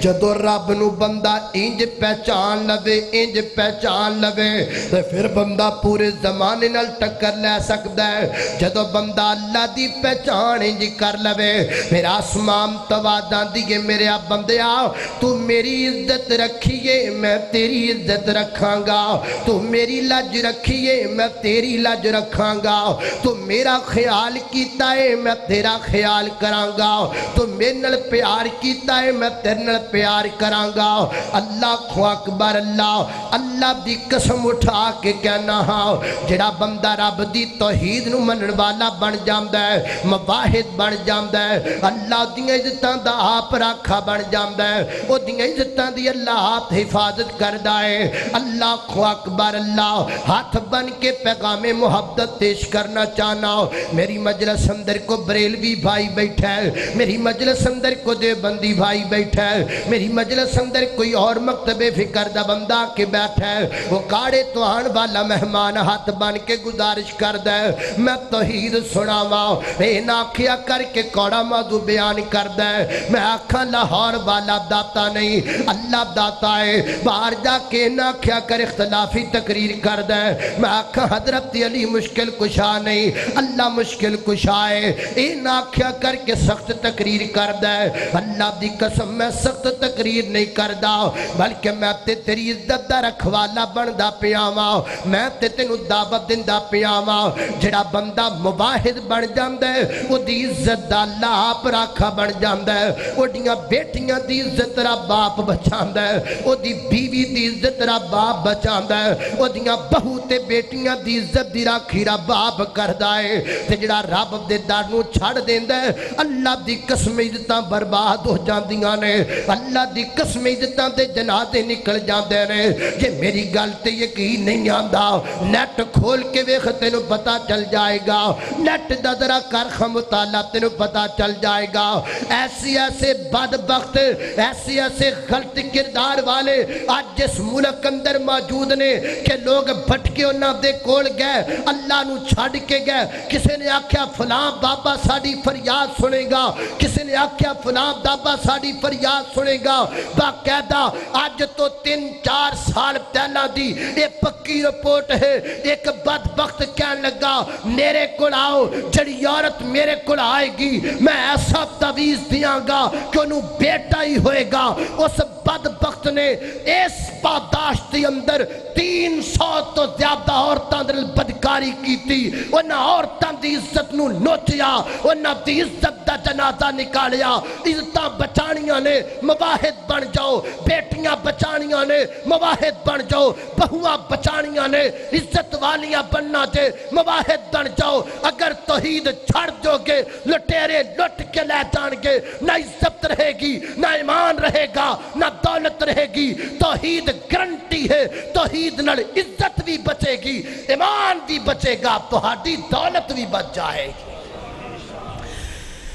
جدو رب نو بندہ انج پہچان لوے, انج پہچان لوے تو پھر بندہ پورے زمانے نال ٹکر لے سکتا ہے. جدو بندہ اللہ دی پہچان انج کر لوے پھر آسمان تواداں دیئے میرے آپ بندے آؤ, تو میری عزت رکھیے میں تیری عزت رکھاں گا, تو میری لج رکھیے میں تیری لج رکھاں گا, تو میرا خیال کیتا ہے میں تیرا خیال کراں گا, تو میرے نال پیار کیتا ہے میں تیرے نال پیار کراں گا. اللہ اکبر, اللہ اللہ دی قسم اٹھا کے کہنا ہاں جڑا بندہ رب دی توحید نو منن والا بن جاندا ہے, مواحد بن جاندا ہے, اللہ دیاں عزتاں دا آپ راکھا بن جاندا ہے, او دیاں عزتاں دی اللہ آپ حفاظت کردا ہے. اللہ اکبر, اللہ ہاتھ بن کے پیغام محبت پیش کرنا چاہنا ہو. میری مجلس اندر کو بریلوی بھائی بیٹھا ہے, میری مجلس اندر کو دیوبندی بھائی بیٹھا ہے, میری مجلس اندر کوئی اور مکتب فکر دا بندہ کے بیٹھا ہے, وہ کاڑے تو آن والا مہمان ہاتھ بن کے گزارش کردا ہے میں توحید سناواں, اے ناکھیا کر کے کوڑا موضوع بیان کردا ہے. میں آکھاں لاہور والا داتا نہیں, اللہ داتا ہے. باہر جا کے ناکھیا کر اختلافی تقریر کردا ہے. میں آکھاں حضرت علی مشکل کشا نہیں, اللہ مشکل کشا ہے. اے ناکھیا کر کے سخت تقریر کردا ہے. اللہ دی قسم میں سخت تقریر نہیں کردا بلکہ میں تے تیری عزت دا رکھوالا بندا پیاواں, میں تے تینوں دعوت دیندا پیاواں. جڑا بندہ مواحد بن جاندا ہے او دی عزت دا اللہ آپ راکھا بن جاندا ہے, اوڈیاں بیٹیاں دی عزت رب باپ بچاندا ہے, او دی بیوی دی عزت رب باپ بچاندا ہے, او دیاں بہو تے بیٹیاں دی دی عزت دی راکھی رب آپ کردا ہے تے جڑا رب دے در نو چھڑ دیندا ہے اللہ دی قسم عزتاں برباد ہو جاندیاں نے اللہ دی قسم عزتاں تے جنازے نکل جاندے نے جے میری گل تے یقین نہیں آندا نیٹ کھول کے ویکھ تینوں پتہ چل جائے گا نیٹ دا ذرا کر مطالعہ تینوں پتہ چل جائے گا ایسے بدبخت ایسے غلط کردار والے آج جس ملک اندر موجود نے کہ لوگ بھٹکے انہاں دے کول گئے اللہ نو چھڑ کے گئے کسی نے آکھیا فلاں بابا ساڑی فریاد سنے گا کسی نے آکھیا فلاں بابا ساڑی فریاد سنے گا باقاعدہ آج تو 3-4 سال پہلا دی ایک پکی رپورٹ ہے ایک بدبخت کہنے لگا میرے کول آؤ جڑی عورت میرے کول آئے گی میں ایسا تعویذ دیاں گا کہ انہوں بیٹا ہی ہوئے گا اس بدبخت نے اس پاداشت دی اندر 300 تو زیادہ عورتاں دل بدکاری کی تھی انہاں عورتاں دی عزت نو نوچیا انہاں دی عزت دا جنازہ نکالیا عزتاں بچانیاں نے مواحد بن جاؤ بیٹیاں بچانیاں نے مواحد بن جاؤ بہواں بچانیاں نے عزت والیاں بننا جے مواحد بن جاؤ اگر توحید چھڑ جو گے لٹیرے لٹ کے لے جان گے نہ عزت رہے گی نہ ایمان رہے گا نہ دولت رہے گی توحید گارنٹی ہے توحید نال عزت بھی بچے گی ایمان بھی بچے گا تہاڈی دولت بھی بچ جائے گی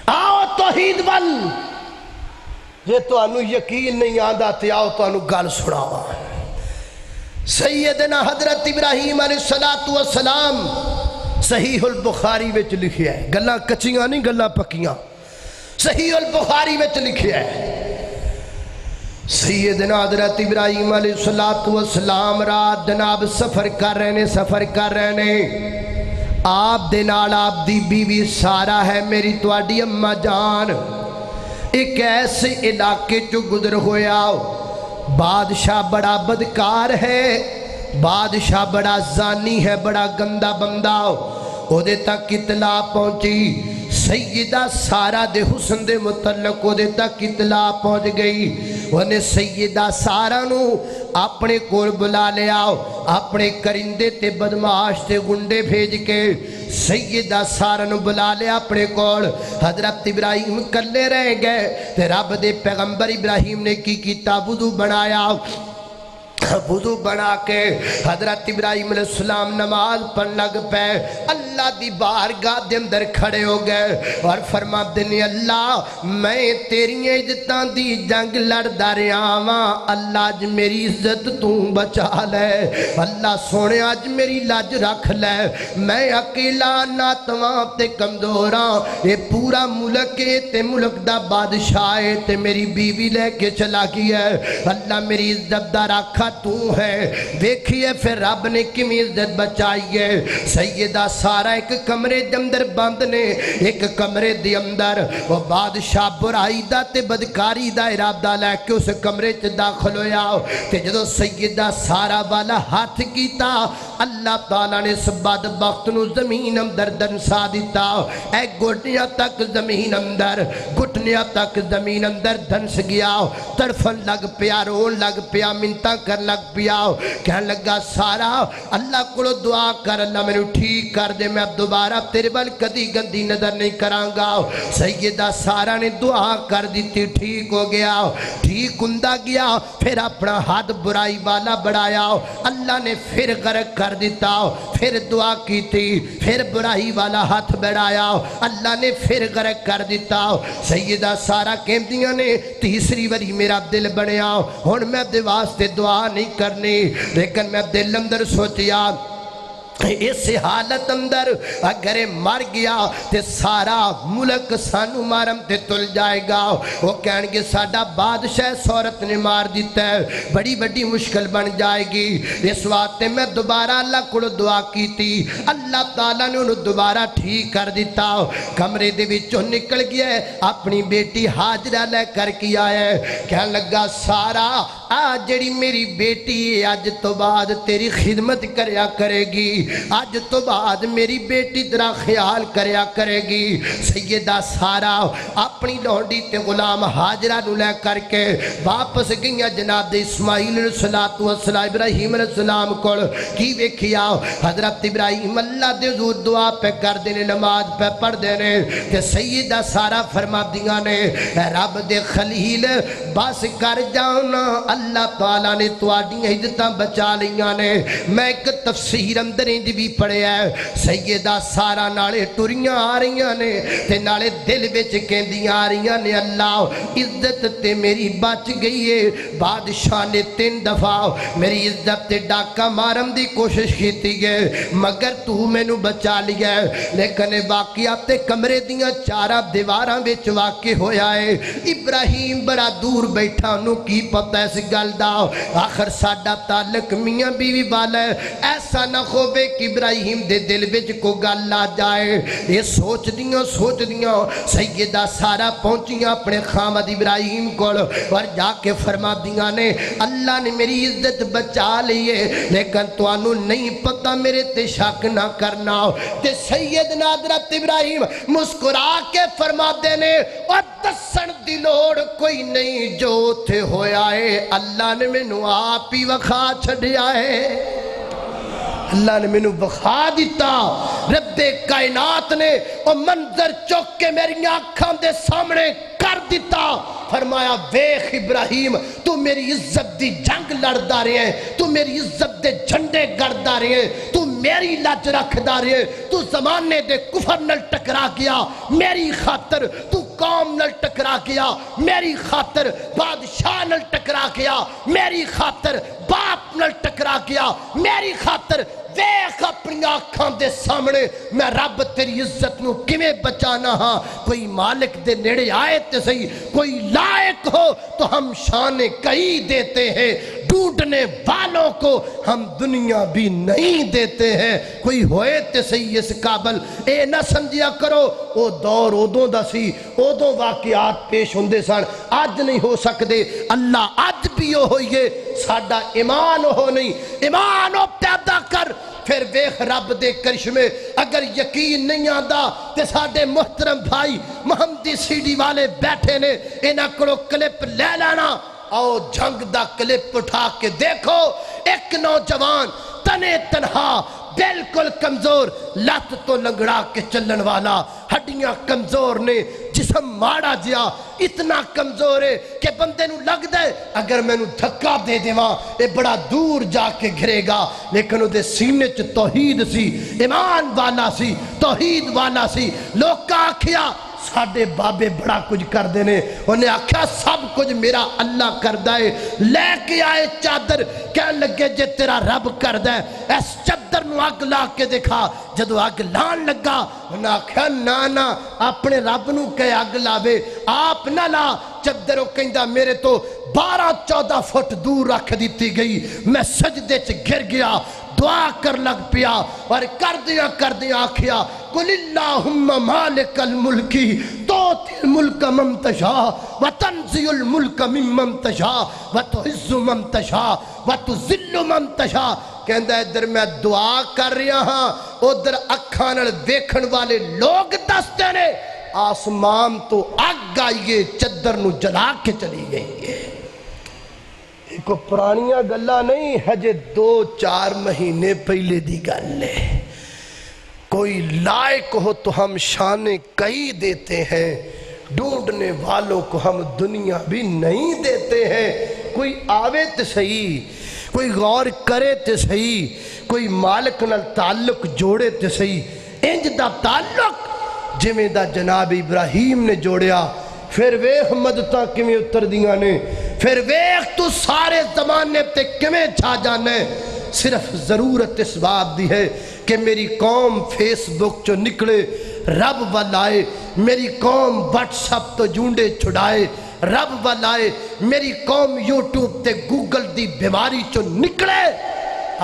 آؤ توحید ول جے تانوں یقین نہیں آندا تے آؤ تانوں گل سناواں سیدنا حضرت ابراہیم علیہ السلام صحیح البخاری وچ لکھیا ہے گلاں کچیاں نہیں گلاں پکیاں صحیح البخاری وچ لکھیا ہے سیدنا حضرت ابراہیم علیہ السلام رات جناب سفر کر رہے نے آپ دے نال آپ دی بیوی سارا ہے میری تواڈی اماں جان ایک ایسے علاقے چو گزر ہویا بادشاہ بڑا بدکار ہے بادشاہ بڑا زانی ہے بڑا گندہ بندہ او دے تک اطلاع پہنچی سیدہ سارا دے حسن دے متعلق او دے تک اطلاع پہنچ گئی انہیں سیدہ سارا نو اپنے کول بلا لیا اپنے کرندے تے بدماش تے گنڈے بھیج کے سیدہ سارا نو بلا لیا اپنے کول حضرت ابراہیم کلے رہ گئے تے رب دے پیغمبر ابراہیم نے کی کیتا وضو بنایا وضو بنا کے حضرت ابراہیم علیہ السلام نماز پڑھ لگ پے اللہ دی بارگاہ دے اندر کھڑے ہو گئے اور فرما دے اللہ میں تیری عزتاں دی جنگ لڑدا رہا واں اللہ اج میری عزت تو بچا لے اللہ سونے اج میری لاج رکھ لے میں اکیلا ناتواں تے کمزور ہاں اے پورا ملک ہے تے ملک دا بادشاہ ہے تے میری بیوی لے کے چلا گیا ہے اللہ میری عزت دا رکھا تو ہے دیکھئے پھر رب نے کمی عزت بچائی ہے سیدہ سارا ایک کمرے دے اندر بند نے ایک کمرے دے اندر وہ بادشاہ برائی دا تے بدکاری دا ارادہ لے کے اس کمرے چ داخل ہویا تے جدو سیدہ سارا والا ہاتھ کیتا اللہ تعالیٰ نے اس بدبخت نو زمین اندر دنسا دیتا اے گھٹنیاں تک زمین اندر گھٹنیاں تک زمین اندر دنس گیا تڑفن لگ پیا رون لگ پیا منتاں کر لگ پیا کہنے لگا سارا اللہ کو دعا کر اللہ میں ٹھیک کر دے میں اب دوبارہ تیرے بل کدی گندی نظر نہیں کران گا سیدہ سارا نے دعا کر دیتی ٹھیک ہو گیا ٹھیک ہوندا گیا پھر اپنا ہاتھ برائی والا بڑھایا اللہ نے پھر غرق کر دیتا پھر دعا کی تھی پھر برائی والا ہاتھ بڑھایا اللہ نے پھر غرق کر دیتا سیدہ سارا کہندیاں نے تیسری واری میرا دل بنیا ہن میں دے واسطے دعا نہیں کرنی لیکن میں دل اندر سوچیا اس حالت اندر اگر مر گیا تے سارا ملک سانو مارم تے تل جائے گا وہ کہن گے ساڈا بادشاہ سورت نے مار دیتا ہے بڑی بڑی مشکل بن جائے گی اس واسطے میں دوبارہ اللہ کو دعا کی تھی اللہ تعالیٰ نے انہوں دوبارہ ٹھیک کر دیتا کمرے دے وچوں نکل گیا ہے اپنی بیٹی حاجرہ لے کر کے آیا ہے کہنے لگا سارا جڑی میری بیٹی ہے اج تو بعد تیری خدمت کریا کرے گی، اج تو بعد میری بیٹی تیرا خیال کریا کرے گی۔ سیدہ سارا اپنی لونڈی تے غلام حاجرہ نو لے کر کے واپس گئیاں جناب اسماعیل علیہ السلام ابراہیم علیہ السلام کو کی ویکھیا حضرت ابراہیم اللہ دے حضور دعا پہ کر دینے، نماز پہ پڑھ دینے تے سیدہ سارا فرما دیاں نے اے رب دے خلیل بس کر جانا، اللہ تعالیٰ نے تواڈیاں عزتاں بچا لیاں نے۔ میں ایک تفسیر اندریں دی بھی پڑھیا ہے، سیدہ سارا نالے ٹریاں آ رہیاں نے تے نالے دل وچ کہندیاں آ رہیاں نے اللہ عزت تے میری بچ گئی ہے۔ بادشاہ نے 3 دفعہ میری عزت تے ڈاکہ مارن دی کوشش کیتی ہے مگر تو میں نو بچا لیا ہے، لیکن واقعات تے کمرے دیاں 4 دیواراں وچ واقع ہویا ہے۔ ابراہیم بڑا دور بیٹھا انہوں کی پتہ اس گل دا، آخر ساڈا تعلق میاں بیوی والا ہے، ایسا نہ ہووے کہ ابراہیم دے دل وچ کو گل آ جائے۔ یہ سوچ دیاں سیدہ سارا پہنچیاں اپنے خامد ابراہیم کو اور جا کے فرما دیاں نے اللہ نے میری عزت بچا لیے، لیکن تو انہوں نہیں پتہ میرے تے شک نہ کرنا۔ تے سیدنا حضرت ابراہیم مسکرا کے فرما دینے اور دسن دی لوڑ کوئی نہیں، جو تھے ہویا ہے اللہ نے میں نو آپ ہی وکھا چھڑیا ہے، اللہ نے میں نو بخا دیتا۔ رب کائنات نے وہ منظر چوک کے میری آنکھاں دے سامنے کر دیتا، فرمایا ویخ ابراہیم تو میری عزت دی جنگ لڑدا رہے ہیں، تو میری عزت دے جھنڈے گڑدا رہے ہیں، تو میری لج رکھدا رہے ہیں، تو زمانے دے کفر نل ٹکرا گیا میری خاطر، تو قوم نل ٹکرا گیا میری خاطر، بادشاہ نل ٹکرا گیا میری خاطر، باپ نل ٹکرا گیا میری خاطر، ویخ اپنی آنکھاں دے سامنے میں رب تیری عزت نو کیویں بچانا ہاں۔ کوئی مالک دے نیڑے آئے تے صحیح، کوئی لائق ہو تو ہم شان کئی دیتے ہیں، ڈھونڈنے والوں کو ہم دنیا بھی نہیں دیتے ہیں۔ کوئی ہوئے تے صحیح اس قابل، اے نہ سمجھیا کرو او دور ادوں دا سی، ادوں واقعات پیش ہوندے سن، آج نہیں ہو سکتے۔ اللہ آج بھی ہوئیے، ساڈا ایمان ہو نہیں، ایمان ہو پیدا کر، پھر ویخ رب دے کرشمے۔ اگر یقین نہیں آندا تے ساڈے محترم بھائی محمدی سی ڈی والے بیٹھے نے، انہاں کڑو کلپ لے لینا، آؤ جنگ دا کلپ اٹھا کے دیکھو، ایک نوجوان تنے تنہا بالکل کمزور، لات تو لنگڑا کے چلن والا، ہڈیاں کمزور نے، جسم ماڑا جیا اتنا کمزور ہے کہ بندے نو لگ دے اگر میں نو دھکا دے دیواں اے بڑا دور جا کے گھرے گا، لیکن دے سینے چ توحید سی، ایمان والا سی، توحید والا سی۔ لوگ کا آکھیا ساڑھے بابے بڑا کچھ کر دینے، انہیں آکھیا سب کچھ میرا اللہ کر دائے، لے کے آئے چادر، کہنے لگے جے تیرا رب کر دائے، اس چادر نو آگ لا کے دکھا، جدو آگ لان لگا انہیں آکھیا نانا اپنے رب نو کہے آگ لاوے، آپ نہ لا، چادروں کہندہ میرے تو 12-14 فٹ دور رکھ دیتی گئی، میں سجدے چ گر گیا، دعا کر لگ پیا اور کر دیا آکھیا قل اللہم مالک الملکی توتی الملک من تشاء وتنزع الملک ممن تشاء وتعز من تشاء وتذل من تشاء۔ کہندہ ادھر میں دعا کر رہا ہاں، ادھر اکھاں نال ویکھن والے لوگ دستے نے آسمان تو آگ آئیے چادر نو جلا کے چلی گئی ہے۔ کو پرانیاں گلہ نہیں ہے، جے 2-4 مہینے پہلے دی گل ہے۔ کوئی لائق ہو تو ہم شان کئی دیتے ہیں، ڈھونڈنے والوں کو ہم دنیا بھی نہیں دیتے ہیں۔ کوئی آوے تے صحیح، کوئی غور کرے تے صحیح، کوئی مالک نال تعلق جوڑے تے صحیح، انج دا تعلق جمیں دا جناب ابراہیم نے جوڑیا۔ پھر ویخ مدتاں کمیں اتر دیاں نے، پھر ویخ تو سارے زمانے تے کمیں چھا جانے۔ صرف ضرورت اس بات دی ہے کہ میری قوم فیس بک چو نکلے رب والائے، میری قوم واٹس اپ تو جونڈے چھڑائے رب والائے، میری قوم یوٹیوب تے گوگل دی بیماری چو نکلے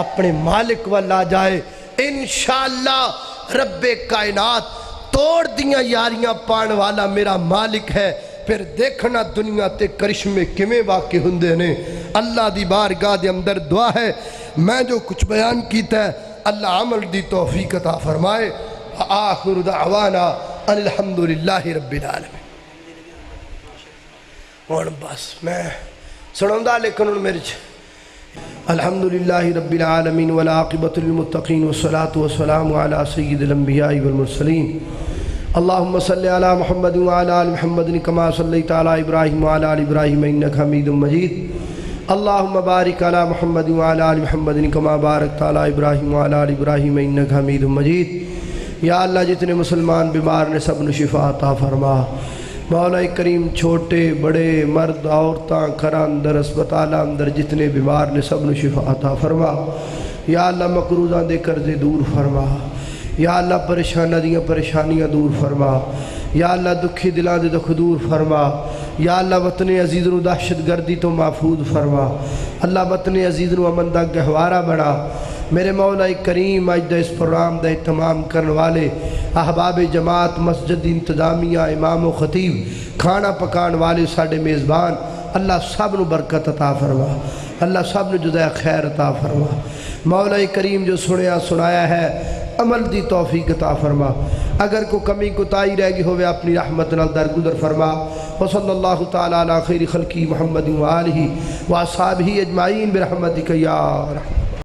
اپنے مالک والا جائے۔ انشاءاللہ رب کائنات توڑ دیاں یاریاں پان والا میرا مالک ہے، پھر دیکھنا دنیا تے کرشمے کیویں واقع ہوندے نے۔ اللہ دی بارگاہ دے اندر دعا ہے میں جو کچھ بیان کیتا ہے اللہ عمل دی توفیق عطا فرمائے۔ آخر دعوانا ان الحمدللہ رب العالمین۔ اور بس میں سنوندا لیکن ان میرے الحمدللہ رب العالمین والعاقبۃ للمتقین والصلاة والسلام علی سید الانبیاء والمرسلین۔ اللہم صلی علی محمد وعلی آل محمد کما صلیت علی ابراہیم وعلی آل ابراہیم انک حمید مجید۔ اللہم بارک علی محمد وعلی آل محمد کما بارکت علی ابراہیم وعلی آل ابراہیم انک حمید مجید۔ یا اللہ جتنے مسلمان بیمار نے سب نے شفا عطا فرما۔ مولا کریم چھوٹے بڑے مرد عورتاں گھراں اندر اسپتالاں اندر جتنے بیمار نے سب نے شفا عطا فرما۔ یا اللہ مقروضاں دے قرضے دور فرما۔ یا اللہ پریشانہ دیاں پریشانیاں دور فرما۔ یا اللہ دکھی دلاں دے دکھ دور فرما۔ یا اللہ وطن عزیز نو دہشت گردی تو محفوظ فرما۔ اللہ وطن عزیز نو امن دا گہوارہ بنا۔ میرے مولا کریم اج دا اس پروگرام دا اہتمام کرنے والے احباب جماعت مسجد انتظامیہ امام و خطیب کھانا پکان والے ساڈے میزبان اللہ سب نو برکت عطا فرما۔ اللہ سب نو جزائے خیر عطا فرما۔ مولا کریم جو سنیا سنایا ہے عمل دی توفیق عطا فرما۔ اگر کوئی کمی کوتاہی رہ گئی ہوئے اپنی رحمت نال درگزر فرما۔ وصلی اللہ تعالی علی خیر خلقی محمد و آلہ و اصحابہ اجمعین برحمتک یا رحمت۔